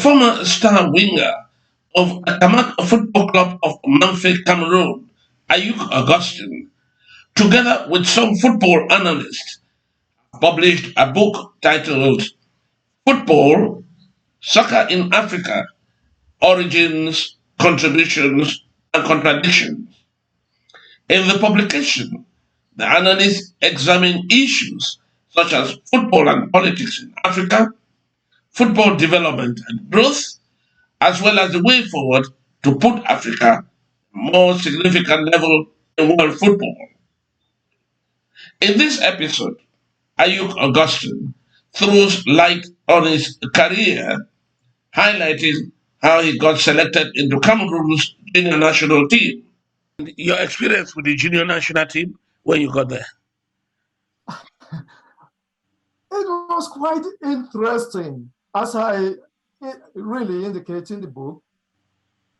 former star winger of Akamak Football Club of Manfred, Cameroon, Ayuk Augustine, together with some football analysts, published a book titled Football, Soccer in Africa, Origins, Contributions, and Contradictions. In the publication, the analysts examine issues such as football and politics in Africa, football development and growth, as well as the way forward to put Africa at a more significant level in world football. In this episode, Ayuk Augustine throws light on his career, highlighting how he got selected into Cameroon's junior national team. Your experience with the junior national team when you got there? It was quite interesting, as I really indicate in the book.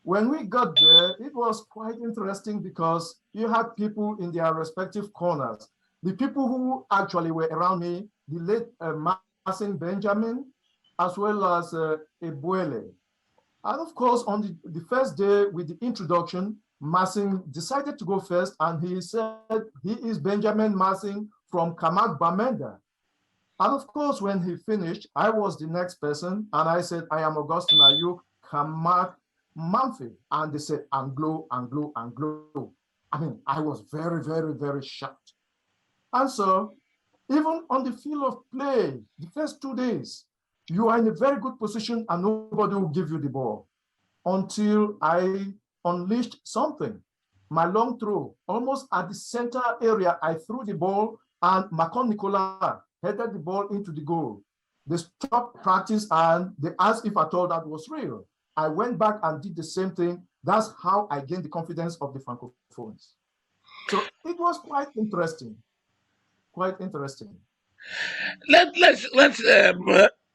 When we got there, it was quite interesting because you had people in their respective corners. The people who actually were around me, the late Marcin Benjamin, as well as Ebuele. And of course, on the first day with the introduction, Marcin decided to go first, and he said he is Benjamin Marcin from Kamak Bamenda. And of course, when he finished, I was the next person, and I said, I am Augustine Ayuk, Kamak Mamfi. And they said, Anglo, Anglo, Anglo. I mean, I was very, very, very shocked. And so, even on the field of play, the first 2 days, you are in a very good position and nobody will give you the ball until I unleashed something. My long throw, almost at the center area, I threw the ball and Macon Nicolas headed the ball into the goal. They stopped practice and they asked if I thought that was real. I went back and did the same thing. That's how I gained the confidence of the Francophones. So it was quite interesting. Quite interesting. Let's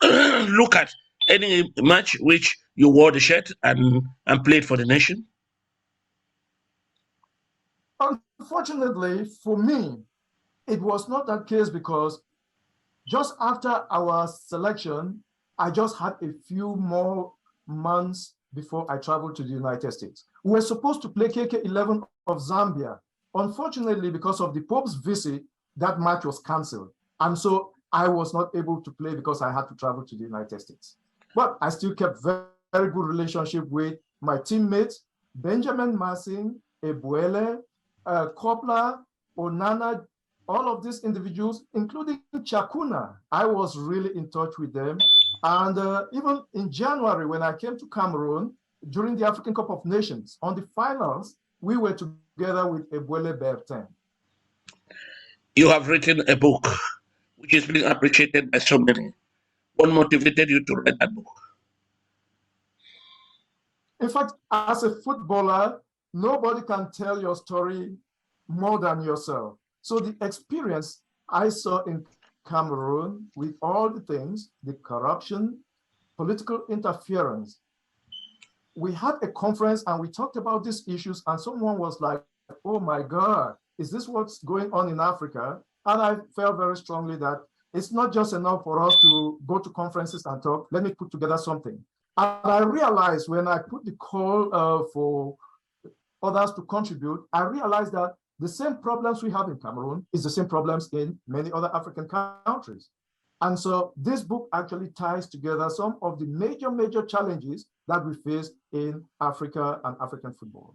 look at any match which you wore the shirt and played for the nation. Unfortunately for me, it was not that case because just after our selection, I just had a few more months before I traveled to the United States. We were supposed to play KK11 of Zambia. Unfortunately, because of the Pope's visit, that match was canceled. And so I was not able to play because I had to travel to the United States. But I still kept very, very good relationship with my teammates, Benjamin Marcin, Ebuele, Kopla, Onana, all of these individuals, including Chakuna. I was really in touch with them. And even in January, when I came to Cameroon during the African Cup of Nations, on the finals, we were together with Ebuele Bertin. You have written a book which is being appreciated by so many. What motivated you to write that book? In fact, as a footballer, nobody can tell your story more than yourself. So the experience I saw in Cameroon with all the things, the corruption, political interference. We had a conference and we talked about these issues and someone was like, oh my God, is this what's going on in Africa? And I felt very strongly that it's not just enough for us to go to conferences and talk. Let me put together something. And I realized when I put the call for others to contribute, I realized that the same problems we have in Cameroon is the same problems in many other African countries. And so this book actually ties together some of the major challenges that we face in Africa and African football.